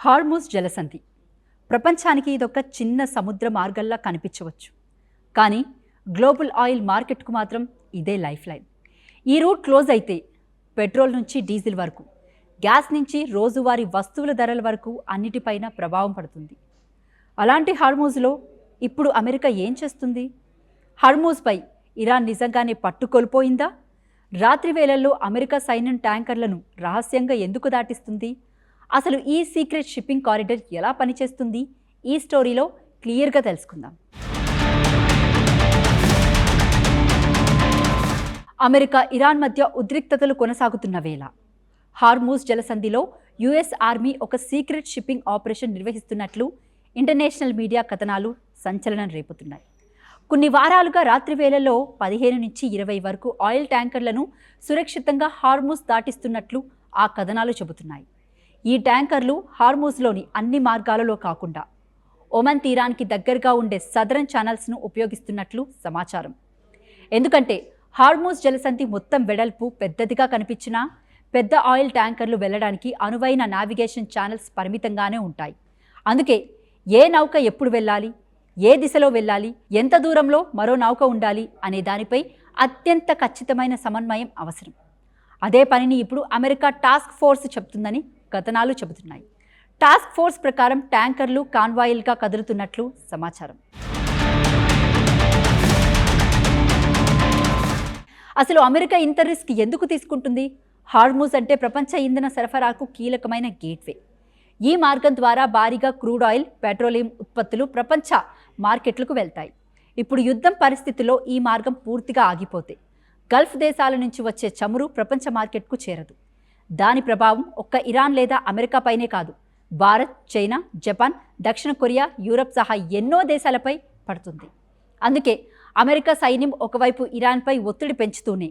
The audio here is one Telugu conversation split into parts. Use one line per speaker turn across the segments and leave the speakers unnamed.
హార్మూజ్ జలసంధి ప్రపంచానికి ఇదొక చిన్న సముద్ర మార్గంలా కనిపించవచ్చు. కానీ గ్లోబల్ ఆయిల్ మార్కెట్కు మాత్రం ఇదే లైఫ్ లైన్. ఈ రూట్ క్లోజ్ అయితే పెట్రోల్ నుంచి డీజిల్ వరకు, గ్యాస్ నుంచి రోజువారీ వస్తువుల ధరల వరకు అన్నిటిపైన ప్రభావం పడుతుంది. అలాంటి హార్మూజ్లో ఇప్పుడు అమెరికా ఏం చేస్తుంది? హార్మూజ్పై ఇరాన్ నిజంగానే పట్టుకొల్పోయిందా? రాత్రి వేళల్లో అమెరికా సైన్యం ట్యాంకర్లను రహస్యంగా ఎందుకు దాటిస్తుంది? అసలు ఈ సీక్రెట్ షిప్పింగ్ కారిడార్ ఎలా పనిచేస్తుంది? ఈ స్టోరీలో క్లియర్గా తెలుసుకుందాం. అమెరికా ఇరాన్ మధ్య ఉద్రిక్తతలు కొనసాగుతున్న వేళ హార్మూజ్ జలసంధిలో యుఎస్ ఆర్మీ ఒక సీక్రెట్ షిప్పింగ్ ఆపరేషన్ నిర్వహిస్తున్నట్లు ఇంటర్నేషనల్ మీడియా కథనాలు సంచలనం రేపుతున్నాయి. కొన్ని వారాలుగా రాత్రి వేళల్లో 15 నుంచి 20 వరకు ఆయిల్ ట్యాంకర్లను సురక్షితంగా హార్మూజ్ దాటిస్తున్నట్లు ఆ కథనాలు చెబుతున్నాయి. ఈ ట్యాంకర్లు హార్మూజ్లోని అన్ని మార్గాలలో కాకుండా ఒమన్ తీరానికి దగ్గరగా ఉండే సదరన్ ఛానల్స్ను ఉపయోగిస్తున్నట్లు సమాచారం. ఎందుకంటే హార్మూజ్ జలసంధి మొత్తం వెడల్పు పెద్దదిగా కనిపించినా పెద్ద ఆయిల్ ట్యాంకర్లు వెళ్ళడానికి అనువైన నావిగేషన్ ఛానల్స్ పరిమితంగానే ఉంటాయి. అందుకే ఏ నౌక ఎప్పుడు వెళ్ళాలి, ఏ దిశలో వెళ్ళాలి, ఎంత దూరంలో మరో నౌక ఉండాలి అనే దానిపై అత్యంత ఖచ్చితమైన సమన్వయం అవసరం. అదే పనిని ఇప్పుడు అమెరికా టాస్క్ ఫోర్స్ చెబుతుందని కథనాలు చెబుతున్నాయి. టాస్క్ ఫోర్స్ ప్రకారం ట్యాంకర్లు కాన్వాయిల్గా కదులుతున్నట్లు సమాచారం. అసలు అమెరికా ఇంత రిస్క్ ఎందుకు తీసుకుంటుంది? హార్మూజ్ అంటే ప్రపంచ ఇంధన సరఫరాకు కీలకమైన గేట్వే. ఈ మార్గం ద్వారా భారీగా క్రూడ్ ఆయిల్, పెట్రోలియం ఉత్పత్తులు ప్రపంచ మార్కెట్లకు వెళ్తాయి. ఇప్పుడు యుద్ధం పరిస్థితుల్లో ఈ మార్గం పూర్తిగా ఆగిపోతే గల్ఫ్ దేశాల నుంచి వచ్చే చమురు ప్రపంచ మార్కెట్కు చేరదు. దాని ప్రభావం ఒక్క ఇరాన్ లేదా అమెరికాపైనే కాదు, భారత్, చైనా, జపాన్, దక్షిణ కొరియా, యూరప్ సహా ఎన్నో దేశాలపై పడుతుంది. అందుకే అమెరికా సైన్యం ఒకవైపు ఇరాన్పై ఒత్తిడి పెంచుతూనే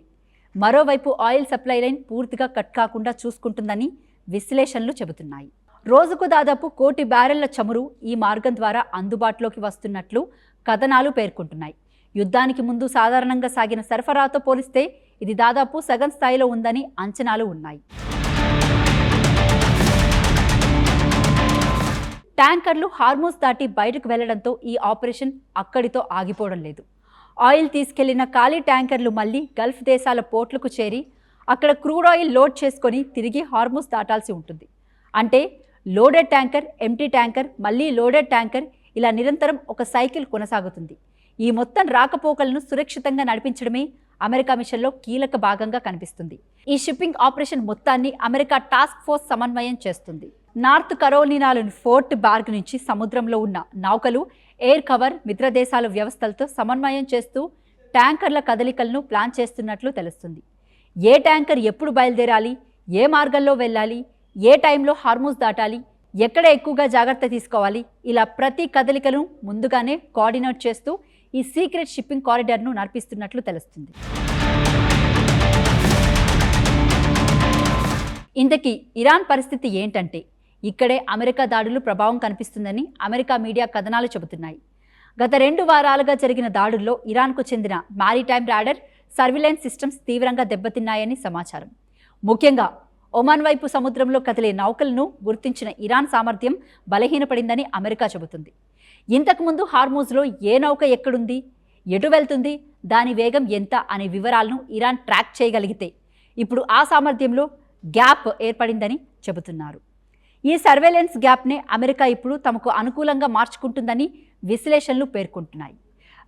మరోవైపు ఆయిల్ సప్లై లైన్ పూర్తిగా కట్ కాకుండా చూసుకుంటుందని విశ్లేషణలు చెబుతున్నాయి. రోజుకు దాదాపు 1 కోటి బ్యారెళ్ల చమురు ఈ మార్గం ద్వారా అందుబాటులోకి వస్తున్నట్లు కథనాలు పేర్కొంటున్నాయి. యుద్ధానికి ముందు సాధారణంగా సాగిన సరఫరాతో పోలిస్తే ఇది దాదాపు సగం స్థాయిలో ఉందని అంచనాలు ఉన్నాయి. ట్యాంకర్లు హార్మూజ్ దాటి బయటకు వెళ్లడంతో ఈ ఆపరేషన్ అక్కడితో ఆగిపోవడం లేదు. ఆయిల్ తీసుకెళ్లిన ఖాళీ ట్యాంకర్లు మళ్లీ గల్ఫ్ దేశాల పోర్ట్లకు చేరి అక్కడ క్రూడ్ ఆయిల్ లోడ్ చేసుకొని తిరిగి హార్మూజ్ దాటాల్సి ఉంటుంది. అంటే లోడెడ్ ట్యాంకర్, ఎంటీ ట్యాంకర్, మళ్లీ లోడెడ్ ట్యాంకర్, ఇలా నిరంతరం ఒక సైకిల్ కొనసాగుతుంది. ఈ మొత్తం రాకపోకలను సురక్షితంగా నడిపించడమే అమెరికా మిషన్లో కీలక భాగంగా కనిపిస్తుంది. ఈ షిప్పింగ్ ఆపరేషన్ మొత్తాన్ని అమెరికా టాస్క్ ఫోర్స్ సమన్వయం చేస్తుంది. నార్త్ కరోలినాలోని ఫోర్ట్ బార్గ్ నుంచి సముద్రంలో ఉన్న నౌకలు, ఎయిర్ కవర్, మిత్ర దేశాల వ్యవస్థలతో సమన్వయం చేస్తూ ట్యాంకర్ల కదలికలను ప్లాన్ చేస్తున్నట్లు తెలుస్తుంది. ఏ ట్యాంకర్ ఎప్పుడు బయలుదేరాలి, ఏ మార్గంలో వెళ్ళాలి, ఏ టైంలో హార్మూజ్ దాటాలి, ఎక్కడ ఎక్కువగా జాగ్రత్త తీసుకోవాలి, ఇలా ప్రతి కదలికను ముందుగానే కోఆర్డినేట్ చేస్తూ ఈ సీక్రెట్ షిప్పింగ్ కారిడార్ను నడిపిస్తున్నట్లు తెలుస్తుంది. ఇంతకీ ఇరాన్ పరిస్థితి ఏంటంటే ఇక్కడే అమెరికా దాడులు ప్రభావం కనిపిస్తుందని అమెరికా మీడియా కథనాలు చెబుతున్నాయి. గత 2 వారాలుగా జరిగిన దాడుల్లో ఇరాన్కు చెందిన మారిటైమ్ రాడర్, సర్విలెన్స్ సిస్టమ్స్ తీవ్రంగా దెబ్బతిన్నాయని సమాచారం. ముఖ్యంగా ఒమాన్ వైపు సముద్రంలో కదిలే నౌకలను గుర్తించిన ఇరాన్ సామర్థ్యం బలహీనపడిందని అమెరికా చెబుతుంది. ఇంతకుముందు హార్మూజ్లో ఏ నౌక ఎక్కడుంది, ఎటు వెళ్తుంది, దాని వేగం ఎంత అనే వివరాలను ఇరాన్ ట్రాక్ చేయగలిగితే ఇప్పుడు ఆ సామర్థ్యంలో గ్యాప్ ఏర్పడిందని చెబుతున్నారు. ఈ సర్వేలెన్స్ గ్యాప్నే అమెరికా ఇప్పుడు తమకు అనుకూలంగా మార్చుకుంటుందని విశ్లేషణలు పేర్కొంటున్నాయి.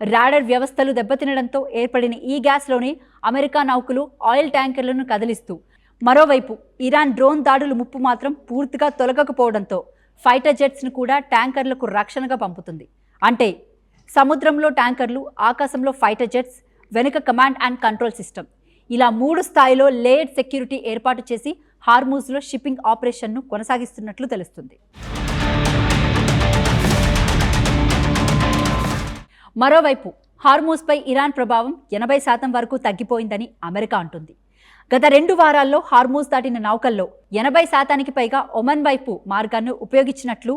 రాడర్ వ్యవస్థలు దెబ్బతినడంతో ఏర్పడిన ఈ గ్యాస్లోనే అమెరికా నౌకలు ఆయిల్ ట్యాంకర్లను కదిలిస్తూ, మరోవైపు ఇరాన్ డ్రోన్ దాడులు ముప్పు మాత్రం పూర్తిగా తొలగకపోవడంతో ఫైటర్ జెట్స్ను కూడా ట్యాంకర్లకు రక్షణగా పంపుతుంది. అంటే సముద్రంలో ట్యాంకర్లు, ఆకాశంలో ఫైటర్ జెట్స్, వెనుక కమాండ్ అండ్ కంట్రోల్ సిస్టమ్, ఇలా 3 స్థాయిలో లేయర్డ్ సెక్యూరిటీ ఏర్పాటు చేసి హార్మూజ్లో షిప్పింగ్ ఆపరేషన్ను కొనసాగిస్తున్నట్లు తెలుస్తుంది. మరోవైపు హార్మూజ్పై ఇరాన్ ప్రభావం 80% వరకు తగ్గిపోయిందని అమెరికా అంటుంది. గత 2 వారాల్లో హార్మూజ్ దాటిన నౌకల్లో 80%కి పైగా ఒమన్ వైపు మార్గాన్ని ఉపయోగించినట్లు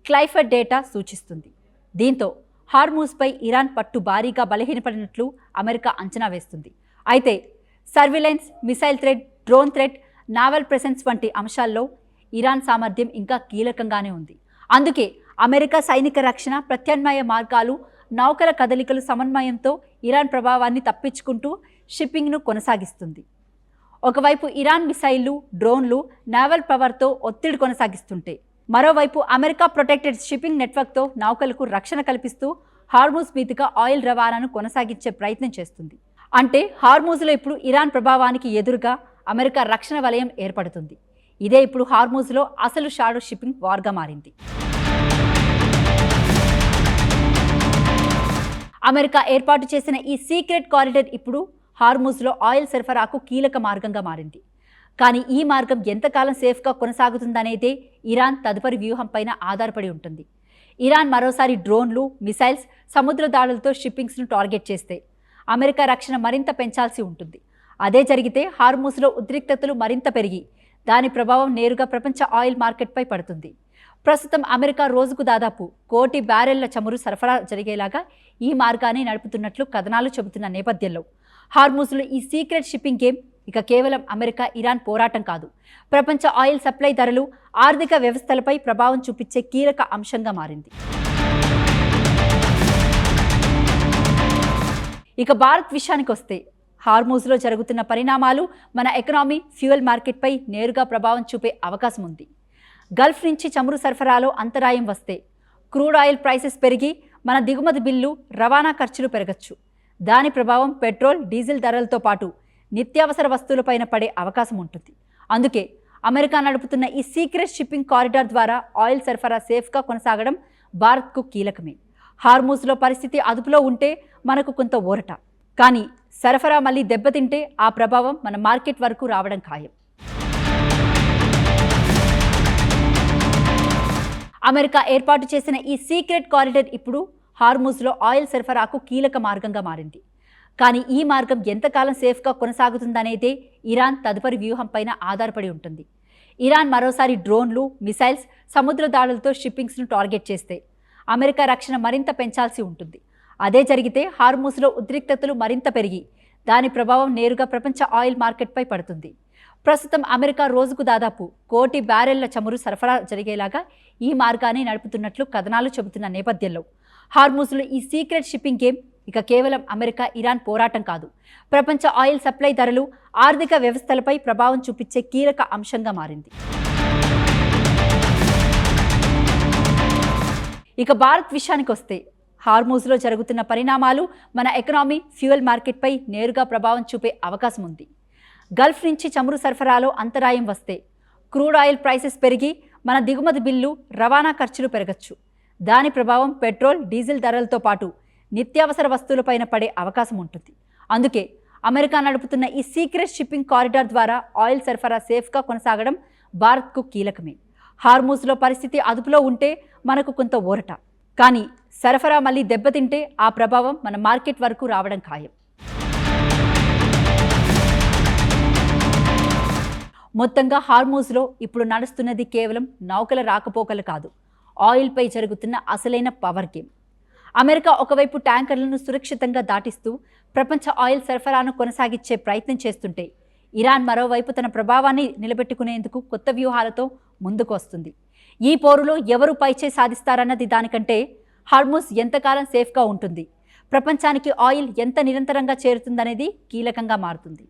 క్లైఫర్ డేటా సూచిస్తుంది. దీంతో హార్మూజ్పై ఇరాన్ పట్టు భారీగా బలహీనపడినట్లు అమెరికా అంచనా వేస్తుంది. అయితే surveillance, missile threat, drone threat, naval presence వంటి అంశాల్లో ఇరాన్ సామర్థ్యం ఇంకా కీలకంగానే ఉంది. అందుకే అమెరికా సైనిక రక్షణ, ప్రత్యామ్నాయ మార్గాలు, నౌకల కదలికలు సమన్వయంతో ఇరాన్ ప్రభావాన్ని తప్పించుకుంటూ షిప్పింగ్ను కొనసాగిస్తుంది. ఒకవైపు ఇరాన్ మిసైళ్లు, డ్రోన్లు, నేవల్ పవర్తో ఒత్తిడి కొనసాగిస్తుంటే, మరోవైపు అమెరికా ప్రొటెక్టెడ్ షిప్పింగ్ నెట్వర్క్తో నౌకలకు రక్షణ కల్పిస్తూ హార్మూజ్ మీదుగా ఆయిల్ రవాణాను కొనసాగించే ప్రయత్నం చేస్తుంది. అంటే హార్మూజ్లో ఇప్పుడు ఇరాన్ ప్రభావానికి ఎదురుగా అమెరికా రక్షణ వలయం ఏర్పడుతుంది. ఇదే ఇప్పుడు హార్మూజ్లో అసలు షాడో షిప్పింగ్ వార్గా మారింది. అమెరికా ఏర్పాటు చేసిన ఈ సీక్రెట్ కారిడార్ ఇప్పుడు హార్మూజ్లో ఆయిల్ సరఫరాకు కీలక మార్గంగా మారింది. కానీ ఈ మార్గం ఎంతకాలం సేఫ్గా కొనసాగుతుందనేదే ఇరాన్ తదుపరి వ్యూహంపైన ఆధారపడి ఉంటుంది. ఇరాన్ మరోసారి డ్రోన్లు, మిసైల్స్, సముద్ర దాడులతో షిప్పింగ్స్ను టార్గెట్ చేస్తే అమెరికా రక్షణ మరింత పెంచాల్సి ఉంటుంది. అదే జరిగితే హార్మూజ్లో ఉద్రిక్తతలు మరింత పెరిగి దాని ప్రభావం నేరుగా ప్రపంచ ఆయిల్ మార్కెట్పై పడుతుంది. ప్రస్తుతం అమెరికా రోజుకు దాదాపు 1 కోటి బ్యారెళ్ల చమురు సరఫరా జరిగేలాగా ఈ మార్గాన్ని నడుపుతున్నట్లు కథనాలు చెబుతున్న నేపథ్యంలో హార్మూజ్లో ఈ సీక్రెట్ షిప్పింగ్ గేమ్ ఇక కేవలం అమెరికా ఇరాన్ పోరాటం కాదు, ప్రపంచ ఆయిల్ సప్లై ధరలు, ఆర్థిక వ్యవస్థలపై ప్రభావం చూపించే కీలక అంశంగా మారింది. ఇక భారత్ విషయానికి వస్తే హార్మూజ్లో జరుగుతున్న పరిణామాలు మన ఎకనామీ, ఫ్యూయల్ మార్కెట్పై నేరుగా ప్రభావం చూపే అవకాశం ఉంది. గల్ఫ్ నుంచి చమురు సరఫరాలో అంతరాయం వస్తే క్రూడ్ ఆయిల్ ప్రైసెస్ పెరిగి మన దిగుమతి బిల్లు, రవాణా ఖర్చులు పెరగచ్చు. దాని ప్రభావం పెట్రోల్, డీజిల్ ధరలతో పాటు నిత్యావసర వస్తువులపైన పడే అవకాశం ఉంటుంది. అందుకే అమెరికా నడుపుతున్న ఈ సీక్రెట్ షిప్పింగ్ కారిడార్ ద్వారా ఆయిల్ సరఫరా సేఫ్గా కొనసాగడం భారత్కు కీలకమే. హార్మూజ్లో పరిస్థితి అదుపులో ఉంటే మనకు కొంత ఊరట, కానీ సరఫరా మళ్ళీ దెబ్బతింటే ఆ ప్రభావం మన మార్కెట్ వరకు రావడం ఖాయం. అమెరికా ఏర్పాటు చేసిన ఈ సీక్రెట్ కారిడార్ ఇప్పుడు హార్మూజ్లో ఆయిల్ సరఫరాకు కీలక మార్గంగా మారింది. కానీ ఈ మార్గం ఎంతకాలం సేఫ్గా కొనసాగుతుందనేదే ఇరాన్ తదుపరి వ్యూహంపైన ఆధారపడి ఉంటుంది. ఇరాన్ మరోసారి డ్రోన్లు, మిసైల్స్, సముద్ర దాడులతో షిప్పింగ్స్ను టార్గెట్ చేస్తే అమెరికా రక్షణ మరింత పెంచాల్సి ఉంటుంది. అదే జరిగితే హార్మూజ్లో ఉద్రిక్తతలు మరింత పెరిగి దాని ప్రభావం నేరుగా ప్రపంచ ఆయిల్ మార్కెట్పై పడుతుంది. ప్రస్తుతం అమెరికా రోజుకు దాదాపు 1 కోటి బ్యారెళ్ల చమురు సరఫరా జరిగేలాగా ఈ మార్గాన్ని నడుపుతున్నట్లు కథనాలు చెబుతున్న నేపథ్యంలో హార్మూజ్లో ఈ సీక్రెట్ షిప్పింగ్ గేమ్ ఇక కేవలం అమెరికా ఇరాన్ పోరాటం కాదు, ప్రపంచ ఆయిల్ సప్లై ధరలు, ఆర్థిక వ్యవస్థలపై ప్రభావం చూపించే కీలక అంశంగా మారింది. ఇక భారత్ విషయానికి వస్తే హార్మూజ్లో జరుగుతున్న పరిణామాలు మన ఎకనామీ, ఫ్యూయల్ మార్కెట్పై నేరుగా ప్రభావం చూపే అవకాశం ఉంది. గల్ఫ్ నుంచి చమురు సరఫరాలో అంతరాయం వస్తే క్రూడ్ ఆయిల్ ప్రైసెస్ పెరిగి మన దిగుమతి బిల్లు, రవాణా ఖర్చులు పెరగచ్చు. దాని ప్రభావం పెట్రోల్, డీజిల్ ధరలతో పాటు నిత్యావసర వస్తువులపైన పడే అవకాశం ఉంటుంది. అందుకే అమెరికా నడుపుతున్న ఈ సీక్రెట్ షిప్పింగ్ కారిడార్ ద్వారా ఆయిల్ సరఫరా సేఫ్గా కొనసాగడం భారత్కు కీలకమే. హార్మూజ్లో పరిస్థితి అదుపులో ఉంటే మనకు కొంత ఊరట, కానీ సరఫరా మళ్ళీ దెబ్బతింటే ఆ ప్రభావం మన మార్కెట్ వరకు రావడం ఖాయం. మొత్తంగా హార్మూజ్లో ఇప్పుడు నడుస్తున్నది కేవలం నౌకల రాకపోకలు కాదు, ఆయిల్పై జరుగుతున్న అసలైన పవర్ గేమ్. అమెరికా ఒకవైపు ట్యాంకర్లను సురక్షితంగా దాటిస్తూ ప్రపంచ ఆయిల్ సరఫరాను కొనసాగించే ప్రయత్నం చేస్తుంటే, ఇరాన్ మరోవైపు తన ప్రభావాన్ని నిలబెట్టుకునేందుకు కొత్త వ్యూహాలతో ముందుకు వస్తుంది. ఈ పోరులో ఎవరు పైచే సాధిస్తారన్నది దానికంటే హార్మూజ్ ఎంతకాలం సేఫ్గా ఉంటుంది, ప్రపంచానికి ఆయిల్ ఎంత నిరంతరంగా చేరుతుందనేది కీలకంగా మారుతుంది.